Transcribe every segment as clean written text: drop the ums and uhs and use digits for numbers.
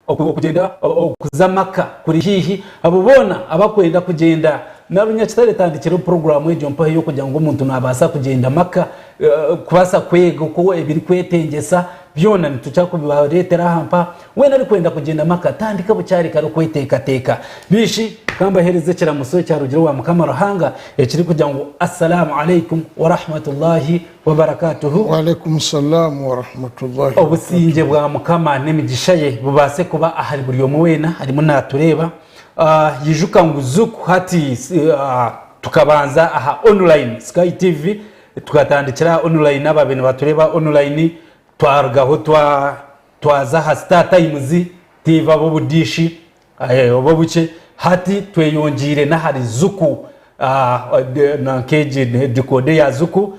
okugenda okuza Makka kuri hihi abubona abakwenda kugenda narunyakitare tandikira program ejo mpa yo kugira ngo umuntu nabasa kugenda Makka kubasa kwega uko ebiri kwetengesa byona nitucakubibaretera hampa wena ari kwenda kugenda Makka tandika bucyari karo kweteka teka bishi kamba hereze kira musoye cyarugiro wa Mukama Ruhanga ekiri kugira ngo assalamu alaikum wa rahmatullahi wa barakatuhu. Wa alaikum assalam wa rahmatullahi. Obusinje bwa Mukama nemigishaye bubase kuba ahari buri yo muwena harimo natureba yijuka nguzuku hati tukabanza aha online Sky TV tukatandikira online ababene batureba online twargaho twaza ha Star Times TV abo budishi abo buce hati tweyongire na hari zuku na keje decode ya zuku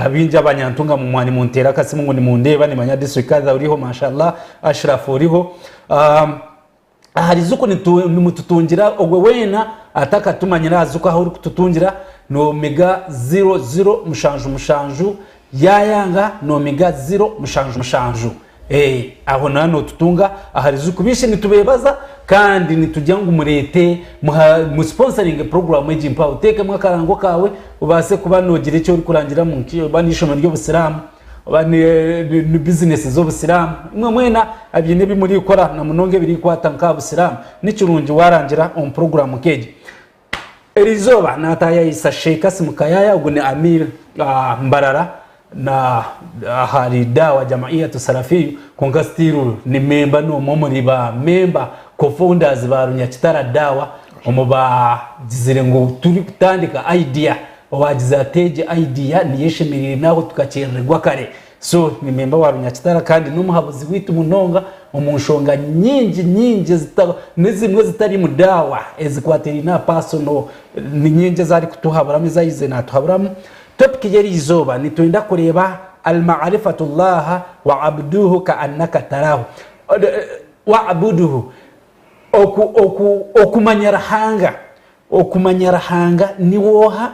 abinja abanyantunga mu mwani muntera kasimu ngo ni mundeba ni manya district kaza uriho mashallah Ashraf uriho hari zuku ni mututungira ogwe wena ataka tumanyira zuku aho kututungira no mega 00 mushanju yayanga no mega 0 mushanju aho nano tutunga ahari zuku bishi nitubebaza kandi nitujyangu murete mu sponsoring program ejimpa uteke mwakarango kawe ubase kuba nogire cyo uri kurangira mu kiyo banishoma ryo busilamu bani business zo busilamu mwena abyine bimuri ukora na munonge biri kwatanka busilamu n'ikirungi warangira on program keje erizoba nataya isa Sheikh Simukayaya ugune Amir Mbarara na hari dawa Jamaiyatu Salafi kongastiru ni member no momori ba member co-founders ba Runyakitara dawa omuba jizire ngo turi kutandika idea wagiza teje idea niyeshemirire naho tukacererwa kare so ni member wa Runyakitara kandi n'umuhabuzi witu munonga omunshonga nyingi zimwe zitari mu dawa ezikwateri na personal ni nyingi zari kutuhabura zayize na tuhaburamu topic yeri izoba nitwenda kureba al-ma'rifatullah wa abduhu ka annaka tarahu wa abuduhu okumanyarahanga niwoha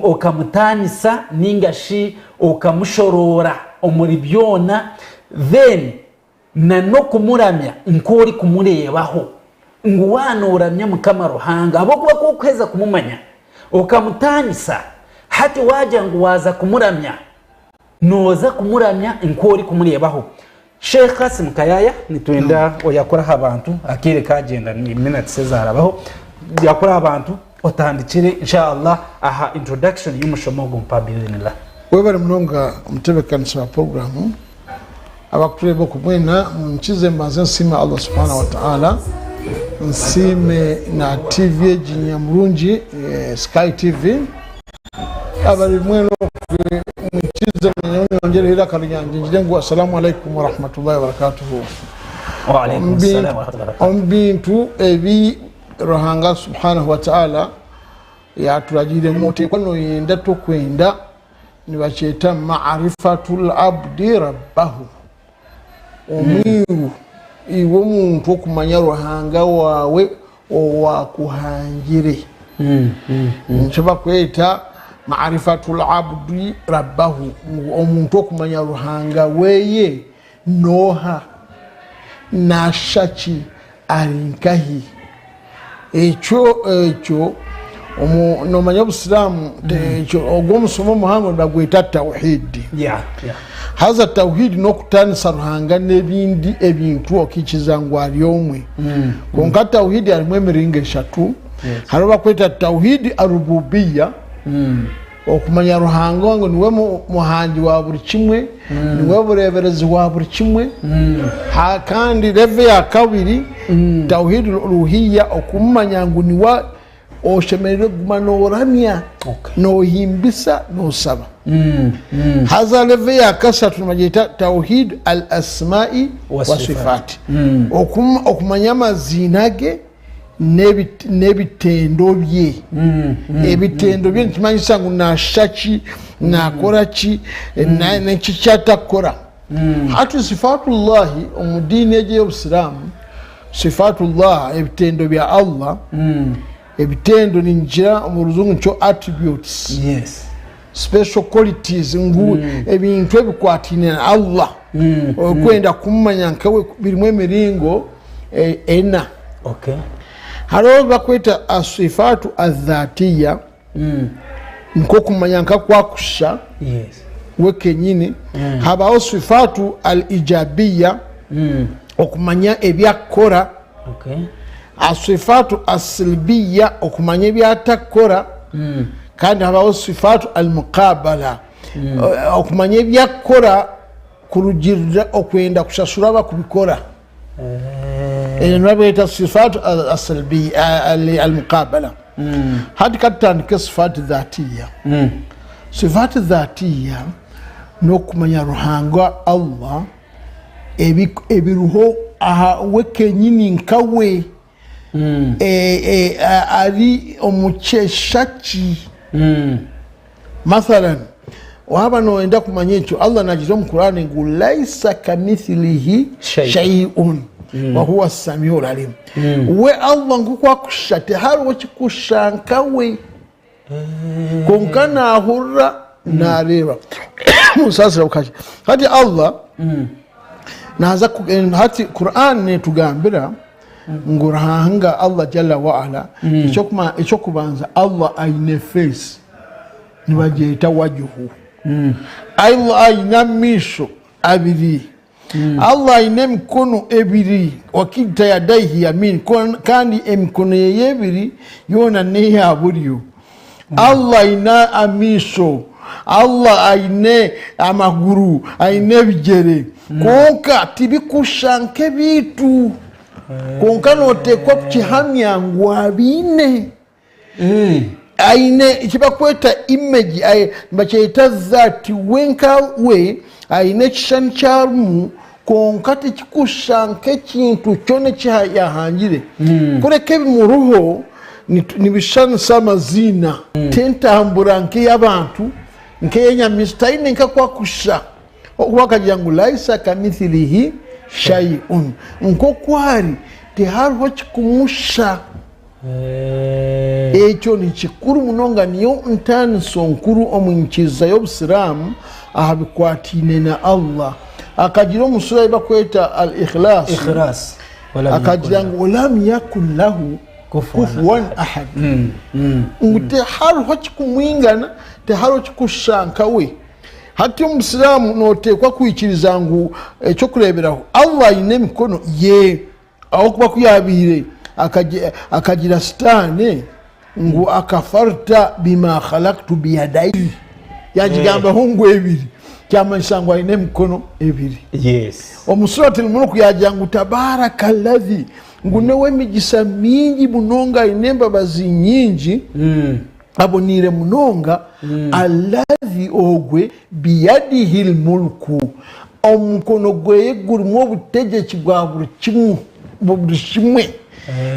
okamutanisa ningashi okamushorora omuri byona then na no kumuramya nkori kumurebaho nguwano uramya Mukama Ruhanga abo kuba kokweza kumumanya okamutanisa hati waja ngo waza kumuramya noza kumuramya nkori kumurebaho. Sheikh Simukayaya nitwenda oyakora abantu akire kagenda ni minutes zarabaho yakora abantu otandikire inshallah aha introduction y'umushomogo mpabilinila webare munonga umtebekanisa wa program abakurebo kumwena mchize mbaze nsima Allah subhanahu wa ta'ala nsime na TV jinyamurunji Sky TV abari mweno mchize mnyongere ila kalyanjye ngirengo assalamu alaikum wa rahmatullahi wa barakatuh. Wa alaikum assalam wa rahmatullahi ombintu ebi Ruhanga subhanahu wa ta'ala ya turagire muti kwano yenda to kwenda nibacheta ma'rifatul abdi rabbahu omiru iwo muntu okumanya Ruhanga wawe owakuhangire nchaba kweta ma'rifatul abdi rabbahu omuntu okumanya Ruhanga weye noha nashaki arinkahi echo no manya busilamu echo ogomusomo muhango ndagweta tauhid haza tauhid no kutanisa Ruhanga nebindi ebintu okikizangu alyomwe konka tauhid alimwe miringa eshatu haroba kweta tauhid arububiyya okumanya Ruhanga ngo niwe muhanji wa buri kimwe niwe bureberezi wa buri kimwe ha kandi leve ya kabiri tauhid ruhiyya okumanya ngo niwa oshemerere gumanoramya no himbisa no saba haza leve ya kasatu majita tauhid al asma'i wa sifati okumanya amazinage nebitendo bye ebitendo bye ntimanyisa ngo nashaki nakoraki n'ekikyakora hatu sifatullah omudini eje y'Obusiramu sifatullah ebitendo bya Allah ebitendo ninjira mu ruzungu cyo attributes special qualities ngu ebintu ebikwatine Allah okwenda kumanya nkawe birimu emiringo ena. Okay. Halo bakweta asifatu adhatiya nko kumanya nka kwakusha. Yes. Weke nyini habaho sifatu al-ijabiyya okumanya ebyakora. Okay. Asifatu as-silbiyya okumanya ebyatakora. Kandi habaho sifatu al-muqabala okumanya ebyakora kurugirira okwenda kushashura bakubikora. Nabeta sifatu as-silbiyya al-muqabala. Hadi katandika sifatu dhatiya. Sifatu dhatiya no kumanya ruhanga Allah ebiruho aha weke nyini nkawe ari omucheshachi. Mathalan waba noenda kumanya icho Allah najizo mu Qur'ani ngu laisa kamithlihi shay'un wa huwa as-sami'ul alim. We Allah ngukwa kushate haro chikushankawe konkana hurra nareba musasira ukaje hadi Allah naza hati Qur'an ne tugambira ngurahanga Allah jalla wa ala icho kubanza Allah aine face nibajeita wajuhu Allah aina misho abiri Allah aine mkono ebiri wakita yadaihi yamin kandi emkono yebiri yona ne aburiyo. Allah aina amisho, Allah aine amaguru, aine bijere. Konka tibikushanke bitu. Konka note kwa kuchihamya ngwabine. Aine ichibakweta image mbacheita zati wenka we aine chishani charumu konka tichikushanke chintu chone chihayahanjire. Kure kebi muruho nibishana samazina tentambura nke y'abantu nke yenyamistayine nka kwakusha okuwakagira ngu laisa kamithilihi shay'un nko kwari tehariho kikumusha. Ekyo ni kikuru munonga niyo ntaniso nkuru omunkiza y'obusiramu ahabikwatine na Allah. Akagira omusura bakweta al-ikhlas akagira ngu walam yakun lahu kufuwan ahad. Ngute haro chikumwingana te haro chikushankawe. Hati omusilamu notekwa kwikiriza ngu ekyo kureberaho Allah ine mikono ye aho kuba kuyabire akagira stane ngu akafarta bima khalaqtu biyadai yajigamba hungu ebiri kyamanyisangwa ine mikono ebiri. Yes. Omusuratul Mulk yajangu tabarakalladhi ngunewe migisa mingi munonga inemba bazi nyingi abonire munonga alladhi ogwe biyadihil mulku omukono gwe gurimo obutegeki bwa buri kimwe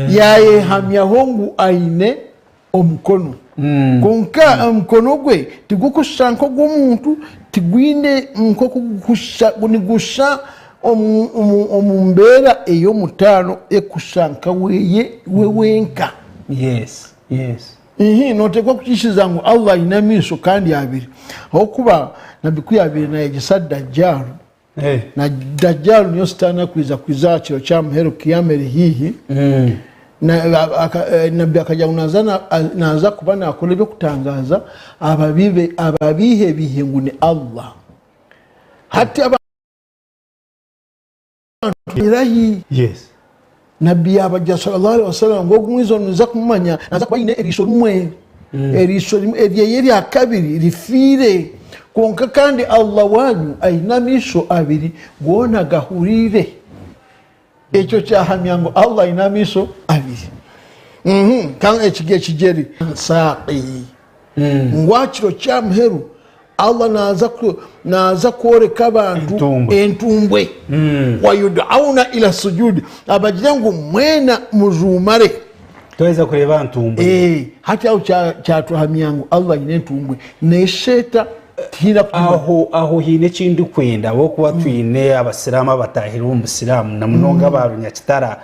yaye hamya hongu aine omukono. Konka omukono gwe tigukushanko gw'omuntu tigwine nkoko gusha omumbera eyo mutano ekushanka wewenka. Yes. Notekwa kukishiza ngu Allah ina miso kandi abiri. Okuba nabikuya abiri na yegisa Dajjal. Na Dajjal niyo stana kwiza kiro kya muhero kiyameri hihi. Nabi akajya naza kuba nakora byo kutangaza ababihe bihingune Allah. Hati irahi. Yes. Nabi abajja sallallahu alaihi wasallam ngo gumwizo niza kumanya naza kwine erisho rumwe erisho yeri akabiri rifire konka kandi Allah wanyu ainamisho abiri gona gahurire ekyo cyahamya ngo Allah ainamisho abiri. Kan ekige kijeri saqi ngwachiro kya muheru Allah naza koreka abantu entumbwe wayud'auna ila sujudi abajirangu mwena muzumare toeza kureba ntumbwe hati au cyatuhamyangu Allah ine ntumbwe nesheta tira aho hine kindi kwenda wo kuba twine abasiramu batahira umusiramu na munonga barunya kitara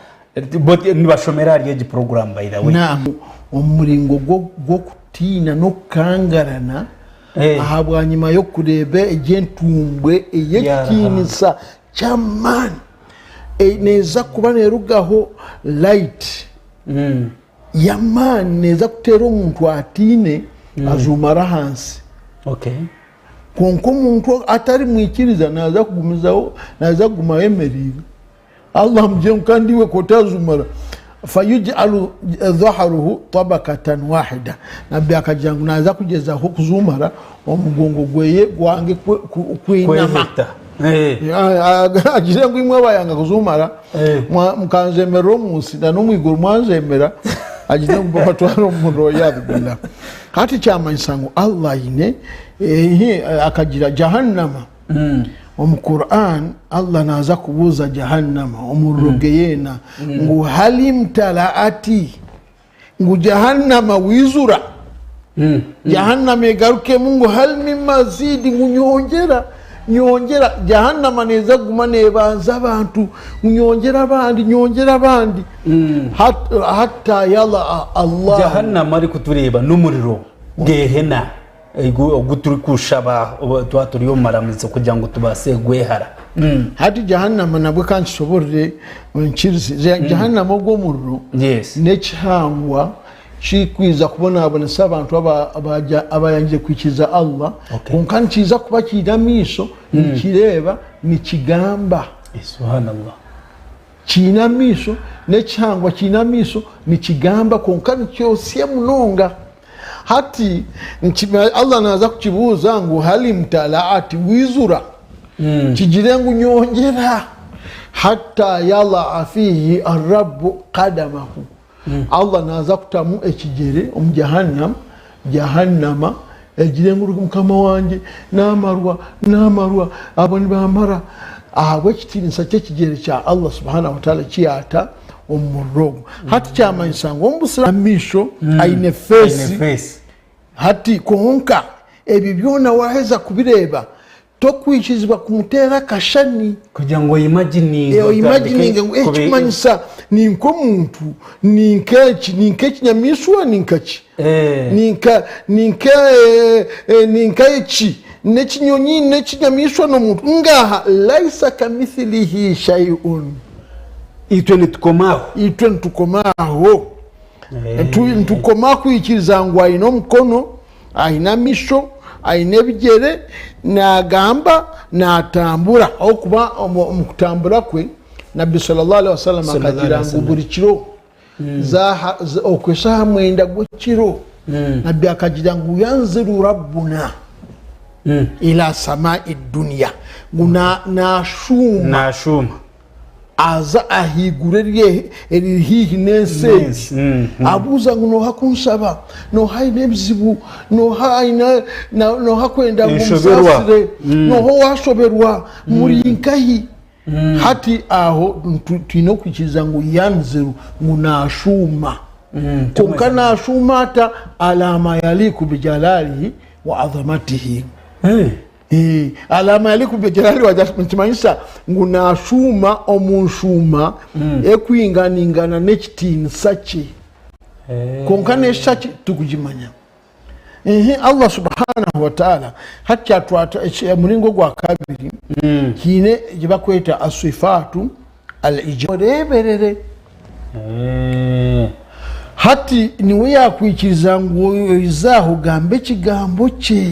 nibashomera ari egi program by the way na umuringo go kutina no kangarana ahabwa nyuma yo kureba ejentumbwe eyekinisa chamani neza kuba nerugaho light yamani neza kutera omuntu atine azumara hansi konko omuntu atari mwikiriza naza kugumizaho naza kugumaho emerire Allah mje kandi we kotazumara fayuj'alu dhahruhu tabaqatan wahida nabbi akajangu naza kugeza ho kuzumara omugongo gweye gwange kwinama agire ngo imwe bayanga kuzumara mukanzemero musi no mwiguru mwanzemera agire ngo batwaro mundo yabilla hati chamansango Allah ine akagira jahannama mu Qur'an Allah naza kubuza jahannama umurogeyena ngo halim talaati ngo jahannama wizura jahannama egaruke mungu hal min mazidi nyongera jahannama neza guma nebanza abantu nyongera bandi hatta yala Allah jahannama ari kutureba n'umuriro gehena guturi kushaba twaturi yo maramizo kugira ngo tubase gwehara hati jahannama nabwo kanshobore nkirize jahannama go muriro ne cyangwa chikwiza kubona abone sabantu abayanje kwikiza Allah konkanchiza kuba kidamisho nikireba nikigamba subhanallah kinamisho ne cyangwa kinamisho nikigamba konkani cyose munonga hati Allah naza kukibuza ngo halim talaati wizura kigirengu nyongera hatta yala afihi ar-rabb qadamahu Allah naza kutamu ekigere jahannama egirengu mukama wanje namarwa aboni bamara ahwe kitinisa cyekigere cha Allah subhanahu wa ta'ala kiyata umurogo hati chama insango ombusamisho aine face hati konka ebi byona waheza kubireba tokwishizwa kumutera kashani kugira ngo imagining ekimanyisa ninko muntu ninke nyamiswa ninkachi ninka echi nechinyonyi nechinyamiswa no muntu ngaha laisa kamithlihi shay'un itwe nitukomaho ntukoma kwikiriza ngo ayino mukono ayina misho ayine bigere nagamba natambura aho kuba mukutambura kwe Nabi sallallahu alaihi wasallam akagira ngo buri kiro za okwesha mwenda gukiro Nabi akagira ngo yanziru rabbuna ila samai dunya guna nashuma aza ahigure erihihi nense abuza ngo no hakunsaba no haine bizibu no hakwenda ngumsasire no ho washoberwa muri inkahi hati aho twino kwikiza ngo yanziru munashuma konkana shumata alama yaliku bijalalihi wa azamatihi alama yaliku bijalali wajashimanyisa ngunashuma omunshuma ekwinganingana nekitini sachi konkane sachi tukujimanya Allah subhanahu wa ta'ala hacha twata muringo gwa kabiri kine jibakweta asifatu al-ijabere hati niwe yakwikiriza ngo izaho gambe kigambo cye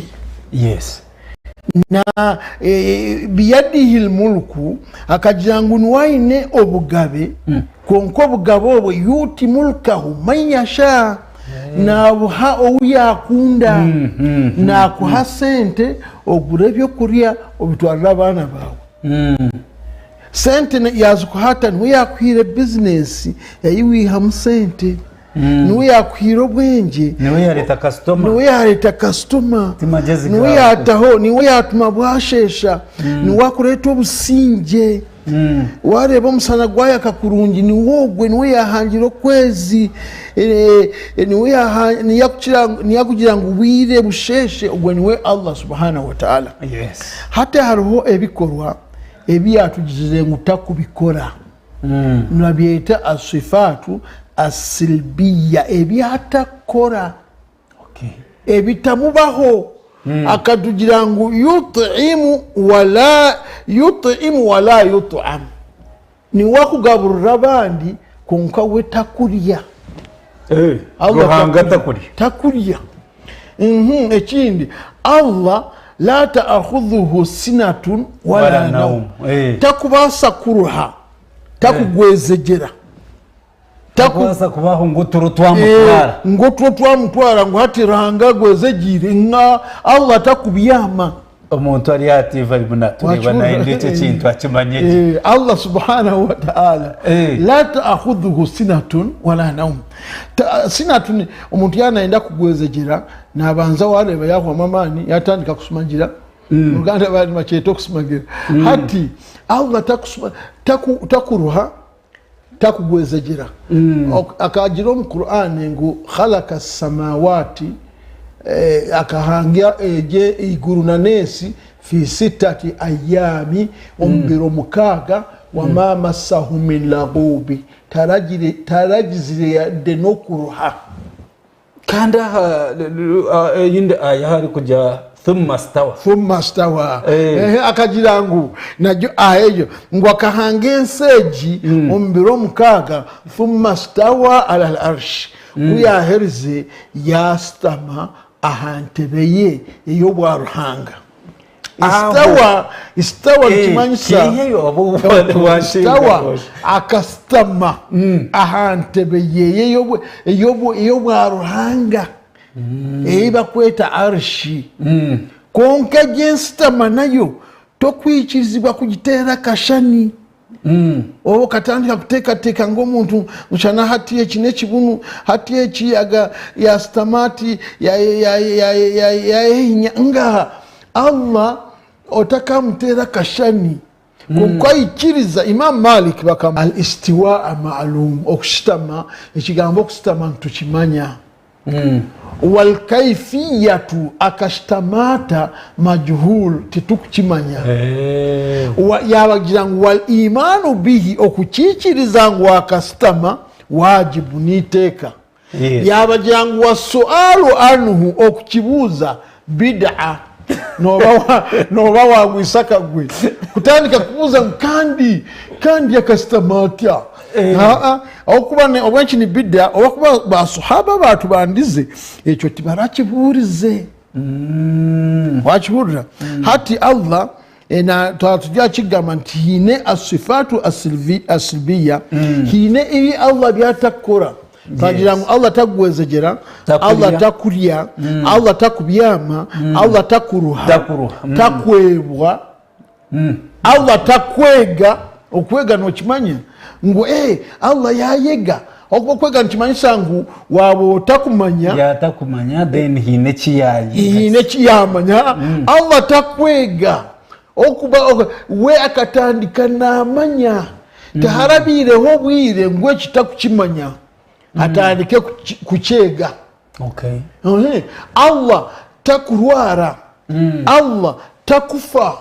na biyadihi mulku akagira ngo nwaine obugabe konko bugabo obwo yuti mulkahu mayasha na buha oyakunda na kuha sente ogure byo kuriya obitwarira abana bawe sente yazukuhata nwe yakwire business yayiwiha musente niwe yakwira obwenje niwe yareta customer niwe yataho niwe yatuma bwashesha niwe akureta obusinge wareba omusana gwaya kakurungi niwogwe niwe yahangira okwezi niwe yakugira ngo bwire busheshe ogwe niwe Allah subhanahu wa ta'ala hata hariho ebikorwa ebyatugize ngutakubikora nabyeta asifatu asilbiya ebyatakora ebitamubaho akatugira ngu yut'imu wala yut'am ni wakugaburira abandi konka we takulya ruhanga takulya ekindi Allah la ta'khudhuhu sinatun wala nawm takubasa kuruha takugwezegera takwasa kubaho ngotoro twamutwara ngo hatiranga gwezegire nga Allah takubyama omuntu ali ativa libunatureba naye ndetse kintu akimanyeje Allah subhanahu wa ta'ala la ta'khudhuhu sinatun wala nawm sinatun omuntu yanaenda kugwezegera nabanza wareba yakwa mamani yatandika kusumagira Uganda bali macheto kusumagira hati Allah takuruha takugwezegera akajira mu Qur'an ngo khalaqa samawati akahangia eje iguru na nesi fi 6 ayami umbiro mukaga wa mama sahum lagubi tarajizire de nokuruha kanda yinde ayari kuja thumma stawa akajira ngu najo ayejo ngo akahange enseji umbiro mukaga thumma stawa ala al-arsh kuya herze yastama ahantebeye iyo bwaruhanga istawa kimanyisa istawa akastama ahantebeye iyo bwaruhanga eba kweta arshi konka jenstama nayo tokwikizibwa kugitera kashani obo katandika kuteka ngo muntu mchana hati echi nekibunu hati echi ya stamati ya nga Allah otaka mtera kashani kwa ikiriza Imam Malik bakam al istiwa ma'lum okustama ekigambo okustama ntukimanya wal kayfiyatu akashtamata majhul titukimanya yabagira ngo wal imanu bihi okukichiriza ngo akastama wajibu niteka yabagira ngo wasualu anhu okukibuza bid'a noba wagwisaka gwe kutandika kubuza kandi akastamatia okuba obwenchi ni bid'a okuba basahaba batu bandize ekyo tibarakiburize wakiburira hati Allah ena twatujja kigamba nti hine asifatu asilbiya hine ibi Allah byatakora tagira ngo Allah tagwezegera Allah takurya Allah takubyama Allah takuruha takwebwa Allah takwega okwega no kimanya ngo Allah yayega okukwega ntimanyisa ngu wabo takumanya then hine kiyamanya Allah takwega okuba we akatandika namanya taharabireho bwire ngwe kitakukimanya atandike kuchega Allah takurwara Allah takufa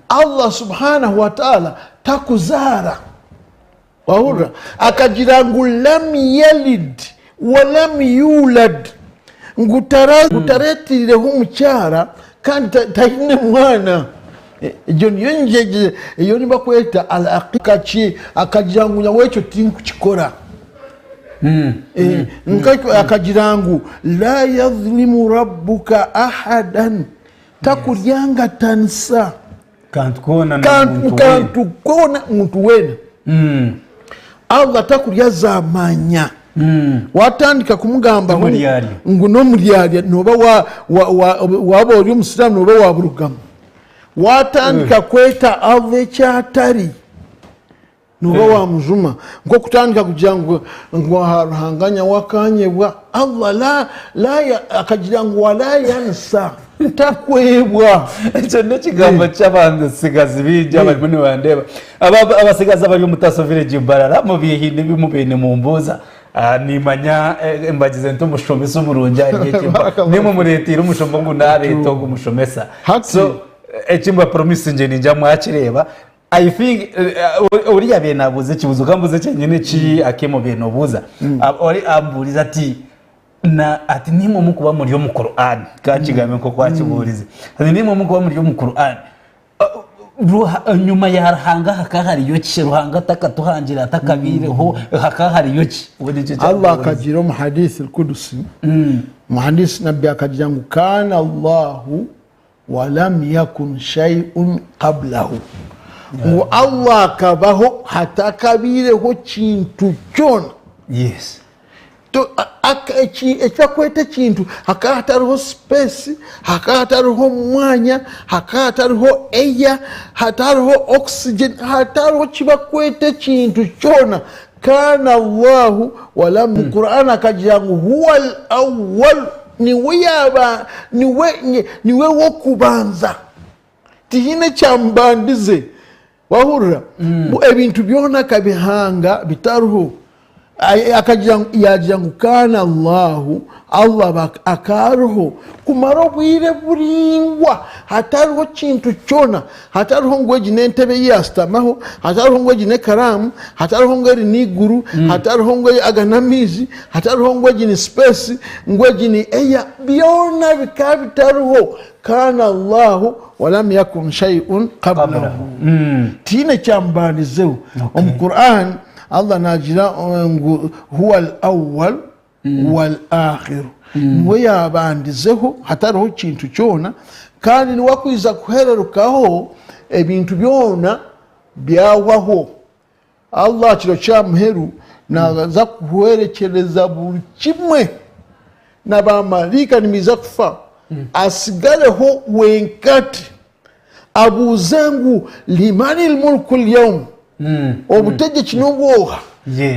Allah subhanahu wa ta'ala takuzara wahura akagira ngu lam yalid wa lam yulad ngutaretirireho umucyara kandi tahine mwana iyo niba kweta al-aqiqachi akagira ngu nyawecyo tinkukikora akagira ngu la yadhlimu rabbuka ahadan takuryanga tansa kantu kona muntu wena Allah takurya zamanya watandika kumugamba ngo no muryarya noba waba uri umusilamu noba waburugama watandika kweta Allah cyatari noba wamujuma ngo kutandika kugira ngo haranganya wakanyebwa Allah la akagira ngo wala yansa takwebwa icyo n'ikigamba cy'abantu sigazi bijya bari muri bandeba abasigaza bari mutaso village barara mu bihinde bimubene mu mbuza nimanya embagize nto mushomesa umurunja ni mu muretira umushombo ngo nareto umushomesa so ekimba promise nje ninja mwakireba I think uriya benabuze kibuzo kambuze cyenyine ki akemo benobuza ori amburiza ati na ati nimwe mukuba muri yo mu Qur'an kakigamye ko kwakiburize ati nimwe mukuba muri yo mu Qur'an nyuma ya hanga hakahari yoki ruhanga takatuhangira takabireho hakahari yoki Allah akajira mu hadith al-Qudusi mu hadith nabi akajira ngo kana Allahu wa lam yakun shay'un qablahu ngo Allah kabaho hatakabireho kintu cyona. Yes. To ekyakweta kintu hakatariho space, hakatariho mwanya, hakatariho air, hatariho oxygen, hatariho kibakweta kintu cyona. Kana Allahu wala mu Qur'an akagira ngo huwal awwal, niwe wo kubanza tihine cyambandize wahurira ebintu byona kabihanga bitaruho akagira ngo kana Allahu Allah akaruho kumaro bwire buringwa hatariho kintu cyona, hatariho ngo gine entebe yastamaho, hatariho ngo gine karamu, hatariho ngo n'iguru, hatariho ngo aganamizi, hatariho ngo gine space, ngo gine eya byona bikabitaruho. Kana Allahu walam yakun shay'un qablahu. Tine cyambanizeho mu Qur'an Allah najira ngo huwa al-awwal wal akhir, niwe yabandizeho hatariho kintu cyona kandi ni wakwiza kuhererukaho ebintu byona byawaho. Allah kiro cyamuheru naza kuherekereza buri kimwe n'abamarika nimiza kufa asigareho wenkati abuzengu limani al-mulku al-yawm obutegeki n'obwoha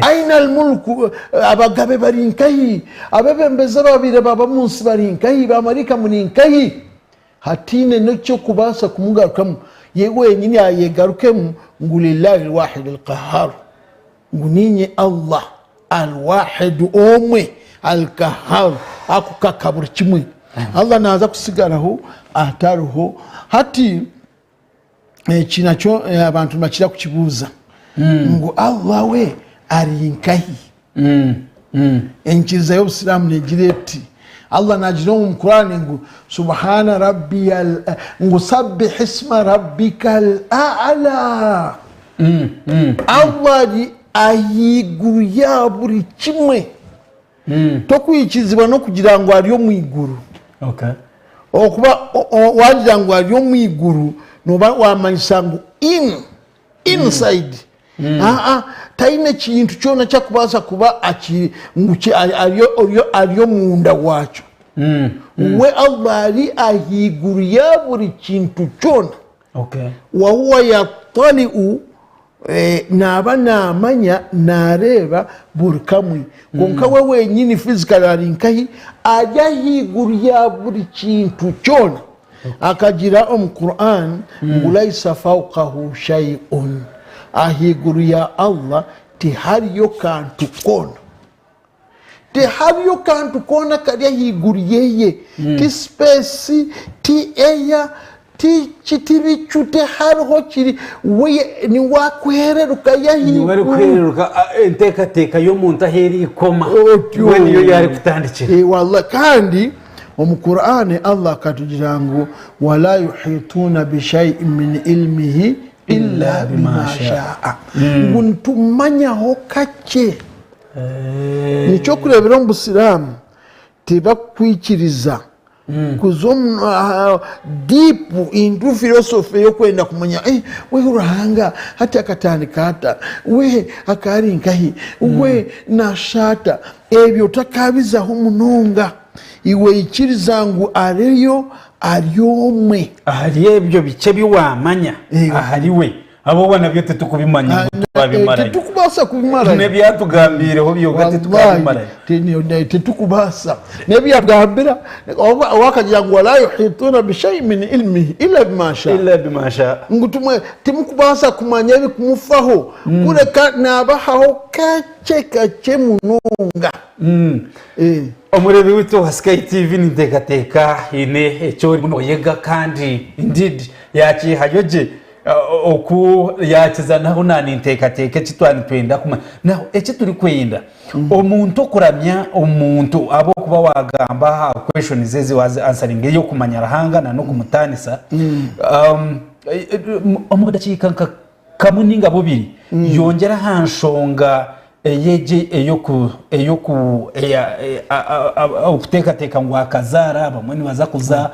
aina al-mulku abagabe barinkahi abebembeza babire baba munsi barinkahi bamarika muninkahi hatine n'cyo kubasa kumugarukamu yewe nyine ayegarukemu ngulillahi al-wahid al-qahhar nguninye Allah al-wahid omwe al-qahhar akukakabura kimwe. Allah naza kusigaraho ataruho hati kinacho abantu bakira kukibuza ngo Allah we arinkahi enkiza y'Obusiramu negireti Allah najira mu Qur'an ngo subhana rabbiyal ngo sabbih isma rabbikal a'la. Allah ayiguru ya buri kimwe tokwikizibwa no kugira ngo ariyo mu iguru. Okay. Okuba wagira ngo ariyo mu iguru noba wamanyisa ngo inside taine kintu cyona cyakubasa kuba ariyo munda wacu. We Allah ari ahiguru ya buri kintu cyona. Okay. Wa huwa yatali'u naba namanya nareba buri kamwe konka we wenyini physical arinkahi ajya higuru ya buri kintu cyona. Akagira mu Qur'an ulaisa fawqahu shay'un, ahiguru ya Allah tihariyo kantu kona, tihariyo kantu kona kari ahiguru yeye ti space ti air ti chitibichute hariho kiri we ni wakwereruka yahiguru, wari kwereruka enteka yo muntu aheri ikoma we niyo yari kutandikira. Wallahi kandi mu Qur'an Allah katugira ngo wala yuhituna bi shay'in min ilmihi illa bima sha'a, ntumanya kake nicyo kurebera mu Busiramu tibakwikiriza kuzom deep into philosophy yo kwenda kumanya we urahanga hata akatandika hata we akarinkahi we nashata ebyo takabizaho munonga iwe ikiriza ngo ariyo aryomwe ahari ebyo bice biwamanya ahari we abo bana byo tukubimanya babimara tukubasa kubimara ne byatugambireho byo gati tukabimara tukubasa ne byagambira wakagira ngo la yuhituna bi shay'in min ilmihi illa bima sha ngutumwe timukubasa kumanya bikumufaho kureka nabahaho kace munonga. Omurebe wito wa Sky TV nintekateka ine ecyo muno yega kandi indeed yaki hayoje oku yakizanaho nani ntekateke kitwani twenda kuma naho eki turi kwenda omuntu okuramya omuntu abo kuba wagamba ha question zezi wazi answering yo kumanya rahanga na no kumutanisa omudakika kamuninga bubiri yongera hanshonga eyeje eyoku okutekateka ngo akazara bamwe baza kuza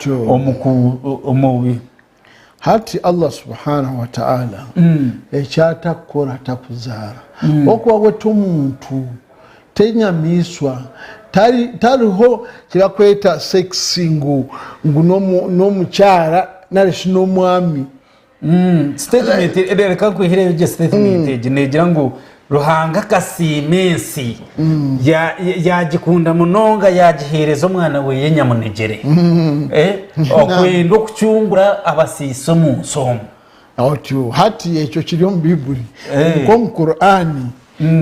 omubi hati Allah subhanahu wa ta'ala ekyata kukora takuzara okuba gwetu omuntu tenyamiswa taliho kirakweta sexingu n'omukyala naleshi n'omwami statement edereka kwihire je statement negira ngo ruhanga kasimensi yagikunda munonga yagihereza umwana we yenyamunegere okwenda okucyungura abasiso mu nsomo otyo hati ekyo kiri mu Bibuli ko mu Qur'ani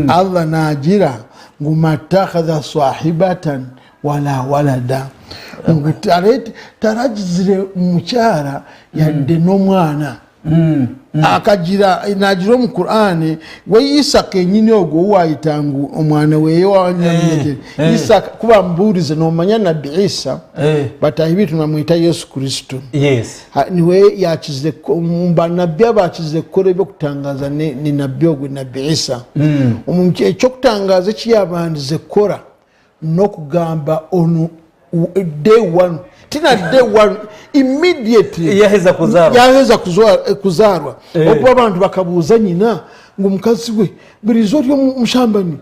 Allah nagira ngo matakhadha sahibatan wala walada tarajizire umucyara yadde n'omwana akagira nagira mu Qur'ani we Isaka nyine ogwo wayitangu omwana we wanyamye Isaka kuba mburize no manya nabi Isa batahibitu namwita Yesu Kristo niwe yakize mba nabi abakize kore byo kutangaza ni nabi ogwo nabi Isa umumke cyo kutangaza kiyabandize kora no kugamba onu day one tina day one immediately yaheza kuzarwa okuba abantu bakabuza nyina ngo mukazi we burizo ryo mushambani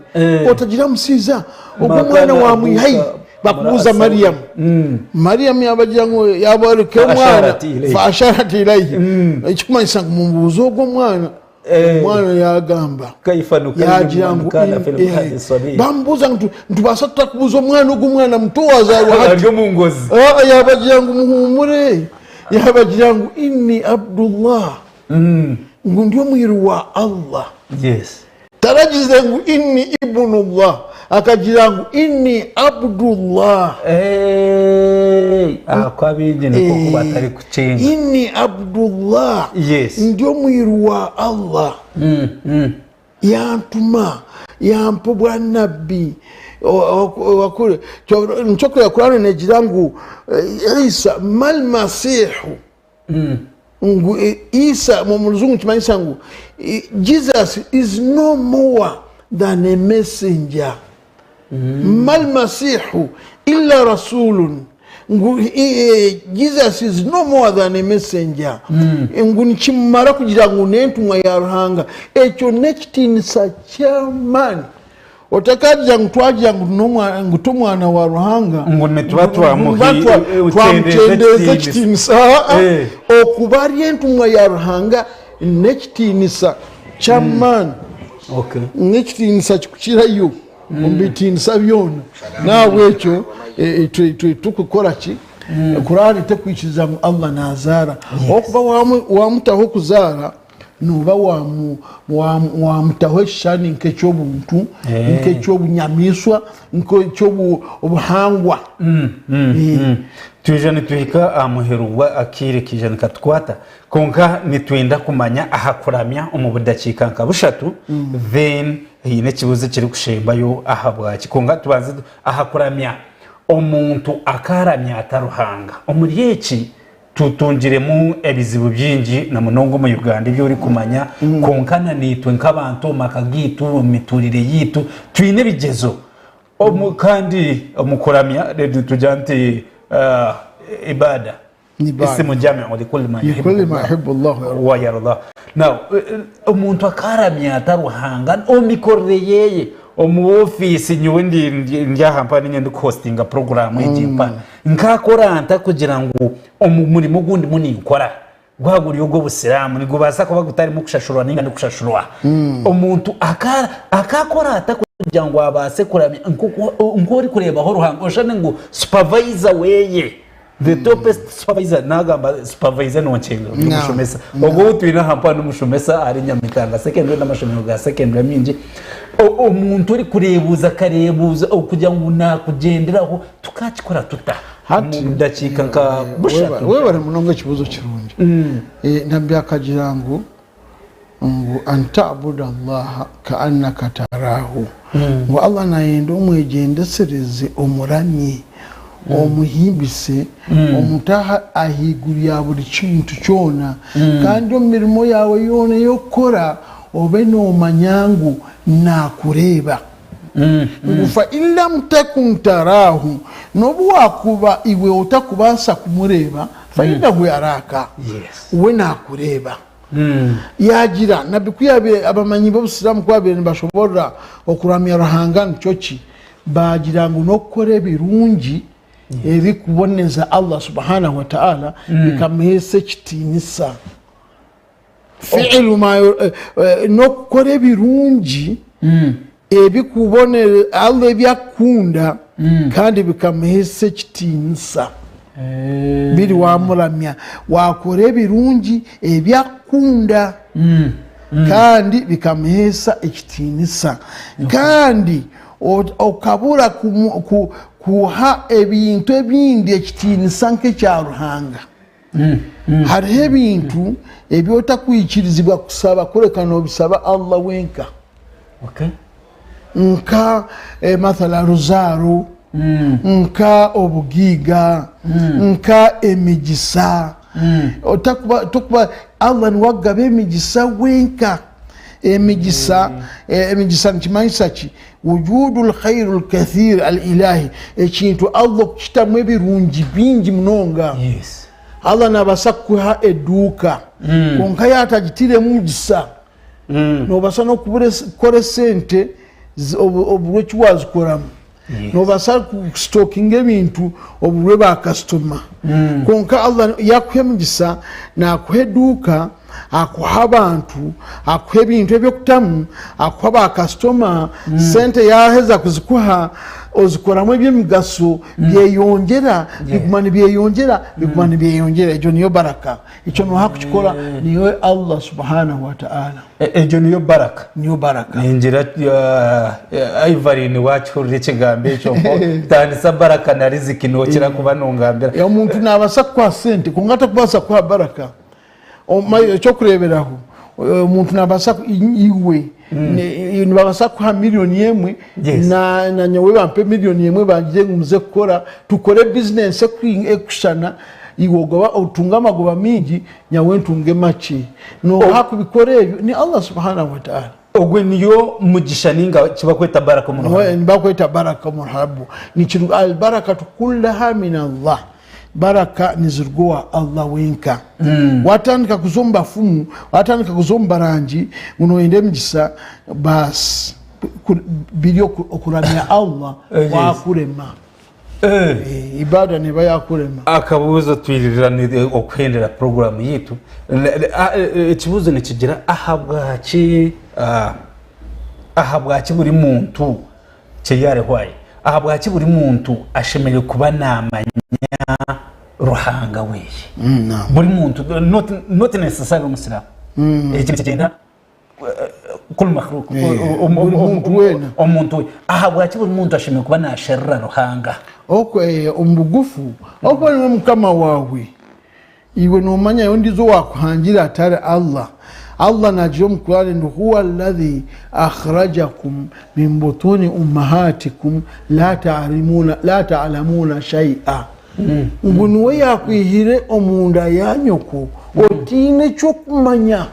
otagira musiza ubwo mwana wa mwihayi bakubuza Mariam yabagira ngo yabareke mwana fasharati ilahi ikikumanyisa ngo mubuzo ubwo mwana yagamba yagira ngo bambuza ngo ntubasa tutakubuza umwana ugumwana muto wazarwa hati mu ngozi yabagira ngo muhumure yabagira ngo inni Abdullah ngo ndiyo mwiru wa Allah taragize ngo inni ibnullah akagira ngo inni Abdullah akwabije niko kubatari kucenga inni Abdullah ndiyo mwiru wa Allah yantuma yampubwa nabi wakure nchoko ya Qur'ani negira ngo Isa mal masihu ngo Isa mu muzungu kimanyisa ngo Jesus is no more than a messenger mal masihu illa rasulun ngo Jesus is no more than a messenger ngo nikimara kugira ngo nentumwa ya ruhanga ekyo nekitinisa chairman otakaja ngutwaja ngutumwana wa ruhanga ngo netwatwa twamtendeze kitinisa okubari entumwa ya ruhanga nekitinisa chairman nekitinisa kikirayo umbitinisa byona nawe ekyo tukukora ki Qur'ani tekwikiza mu Allah nazara okuba wamutaho kuzara nuba wamutaho shani nk'ekyobuntu nk'ekyobunyamiswa nk'ekyobuhangwa tujane tuhika amuherwa akirekije nkatwata konka nitwenda kumanya ahakuramya umubudakika nkabushatu then hine kibuze kiri kushembayo ahabwa kikonga tubanze ahakuramya omuntu akaramya ataruhanga omuriyeki tutungiremu ebizibu byingi na munongo mu Uganda byo uri kumanya konkana nitwe nk'abantu makagitu miturire yitu twine bigezo kandi omukuramya tujante ibada isimu jami'u likulli ma yuhibbu Allah wa yarda now umuntu akaramya ataruhanga omikorere yeye omu office nyuwe ndi hampani nyende hostinga program y'ijimpa nkakora anta kugira ngo omumurimo gundi muni nkora gwaguriyo go busiramu ni gubasa ko bagutari mu kushashurwa ninga ndikushashurwa omuntu akakora ata kugira ngo abase kuramya nkori kureba ho ruhango shane ngo supervisor weye the topest supervisor nagamba supervisor no nchenga mushomesa ogo twina hampani mushomesa ari nyamikanga secondary n'amashomero ga secondary minje omuntu uri kurebuza karebuza kugira ngo nakugenderaho tukakikora tuta ndakika nka bushatu wewe bari munonga kibuzo kirungi nabya kajirangu ngo antabuda Allah ka'annaka tarahu wa Allah nayendo mwegendesereze omuramye omuhimbise omutaha ahiguru ya buri kintu cyona kandi omirimo yawe yone yokora obe no manyangu nakureba ngufa illa mtakun tarahu nobu wakuba iwe otakubasa kumureba faida gwe araka we nakureba yagira nabikuyabe abamanyi b'Obusiramu kwabere bashobora okuramya Ruhanga cyoki bagira ngo nokore birungi ebikuboneza Allah subhanahu wa ta'ala bikamese kitinisa fi'lu ma nokore birungi ebikubonera Allah ebyakunda kandi bikamese kitinisa biri wamuramya wakore birungi ebyakunda kandi bikamesa ekitinisa kandi okabura kuha ebintu ebindi ekitinisa nke kya Ruhanga hariho ebintu ebyotakwikirizibwa kusaba kurekana obisaba Allah wenka nka mathala rozaro nka obugiga nka emigisa otakuba Allah niwagabe emigisa wenka emigisa nkimayisa ki wujudul khairul kathir al ilahi ekintu Allah kitamu ebirungi bingi munonga Allah nabasakuha eduka konka yatagitire mugisa nobasa no kore sente obulwe kiwazikoramu nobasa ku stocking ebintu obulwe ba customer konka Allah yakwemugisa nakuheduka akuha abantu akuha ebintu ebyokutamu akuha ba customer sente yaheza kuzikuha ozikoramu ebyemigaso byeyongera bikumani byeyongera ejo niyo baraka icyo no hakukikora niyo Allah subhanahu wa ta'ala ejo niyo baraka ningira Ivory ni wacu rikigambe cyo tandisa baraka na riziki no kira kuba nongambira ya muntu nabasa kwa sente kungata kubasa kwa baraka cyo kureberaho umuntu nabasa iwe ni babasa kwa milioni yemwe na nyawe bampe milioni yemwe bagiye ngumuze gukora tukore business ekushana iwogoba utunga magoba mingi nyawe ntunge machi no hakubikore ni Allah subhanahu wa ta'ala ogwe niyo mugisha ninga kibakweta baraka umuntu nibakweta baraka umuntu ni kintu al barakatu kullaha min Allah baraka nizurguwa Allah wenka watandika kuzomba fumu watandika kuzomba rangi unoende mjisa bas bilio okuramya Allah wakurema ibada niba yakurema akabuzo twiriranire okwendera program yitu ikibuzo nikigira ahabwaki buri muntu cyeyare hwaye ahabwaki buri muntu ashemeye kuba namanya Ruhanga weye buri muntu not necessarily Muslim ikintu kigenda kul makhluq umuntu ahabwaki buri muntu ashemeye kuba nasharra Ruhanga umugufu ni mukama wawe iwe nomanya yondizo wakuhangira atari Allah najyo mkurani ndo huwa alladhi akhrajakum min butuni ummahatikum la ta'lamuna shay'a ngunuwe yakwihire omunda yanyoko otine cyokumanya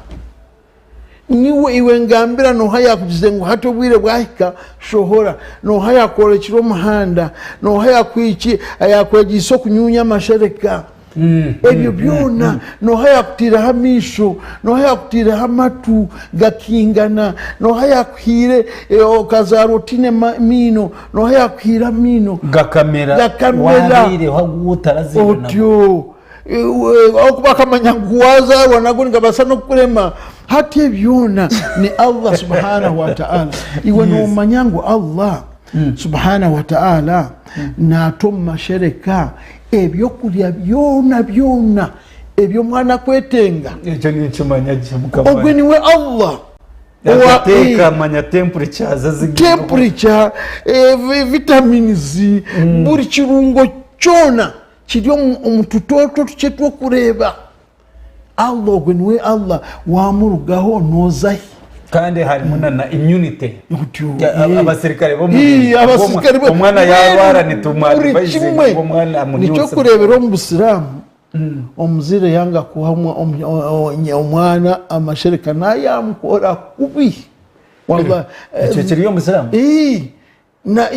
niwe iwe ngambira no haya kugizengo hato bwire bwahika shohora no haya kore kiro muhanda no haya kwiki ayakwegiso kunyunya mashereka ebyo byona no haya kutira hamisho no haya kutira hamatu gakingana no haya kwire okazarotine mino no haya kwira mino gakamera wabire wagutarazibona otyo okuba kamanya nguwaza wanagoni gabasa no kurema hati byona ni Allah subhanahu wa ta'ala iwe no manyango Allah subhanahu wa ta'ala na tumma shereka ebyokulya byona ebyo mwana kwetenga ekyo nikimanya kimukama ogwe niwe Allah wateka manya temperature vitamins buri kirungo cyona kiri omututoto tukyetu kureba Allah ogwe niwe Allah wamurugaho nozahi kandi harimo na immunity abasirikare bo omwana yarwara nitumwadvise omwana nicyo kurebera mu Busilamu omuzire yanga kuha omwana amashereka nayamukora kubi wallahi icyo kiri yo Busilamu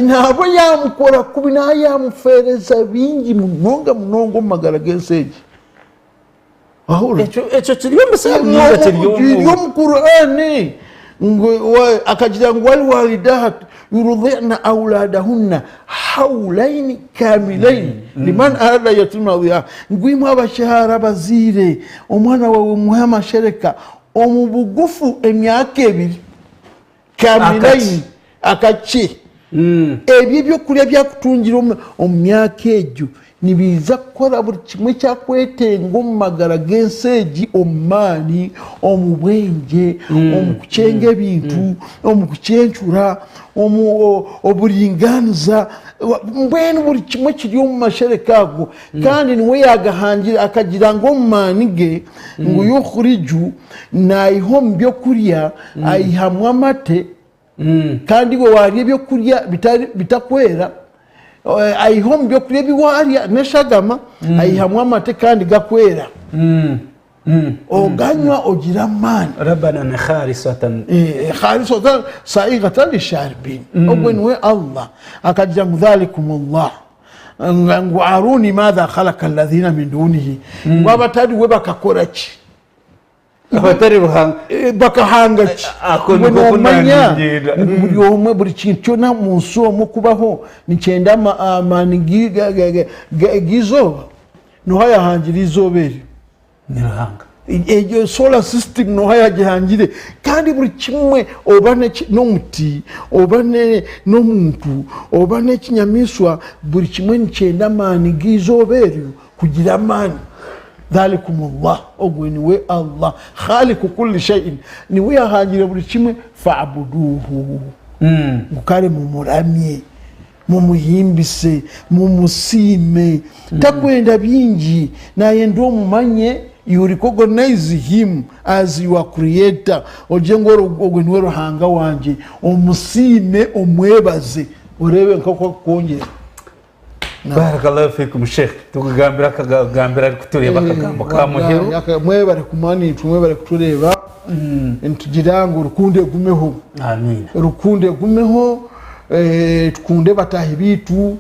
nabo yamukora kubi nayamufereza bingi munonga mu magara genseji icyo kiri yo Busilamu yo mu Qur'ani akagira ngo walidahat yurdina auladahunna hawlaini kamilaini liman arada yatima dhiya ngwimo abashahara bazire omwana wawe muha amashereka omubugufu emyaka 2 kamilaini akachi ebyo byokulya byakutungira omyaka egyo nibiza kukora buri kimwe cyakwetenga mu magara genseji omumani omubwenge omukucenga ebintu omukucencura oburinganiza mbwenu buri kimwe kiri mu mashereka ago kandi niwe yagahangira akagira ngo omumani ge ngo yukhriju nayiho mu byokurya ayihamwa amate kandi ngo wari ebyo kurya bitakwera ayiho byo kurya biwarya neshagama ayihamwa amate kandi gakwera oganywa ogira mani rabbana khalisatan saigatan lisharibin ogwe niwe Allah akagira mudhalikumullah ngo aruni madha khalaqa alladhina min dunihi ngo abatari we bakakora ki abatari ruhanga bakahanga akomanya buri omwe buri kintu cyona mu nsomo kubaho nicyenda amani gizoba no haya hangira izobere nirahanga ejo solar system no haya gihangire kandi buri kimwe obane no muti obane no muntu obane kinyamiswa buri kimwe nicyenda amani gizobere kugira amani ذلكم الله ogweniwe Allah khaliqu kulli shay'in niwe yahangire buri kimwe fa'buduhu mukare mumuramye mumuhimbise mumusime takwenda bingi naye ndo mumanye you recognize him as your creator ojengoro ogweniwe ruhanga wanje omusime omwebaze urebe nkako kongera barakallahu fikum sheikh tukugambira kagambira kutureba kagambo kamuhero mwe bari kumani tumwe bari kutureba ntugirango urukunde gumeho amin urukunde gumeho tukunde batahi bitu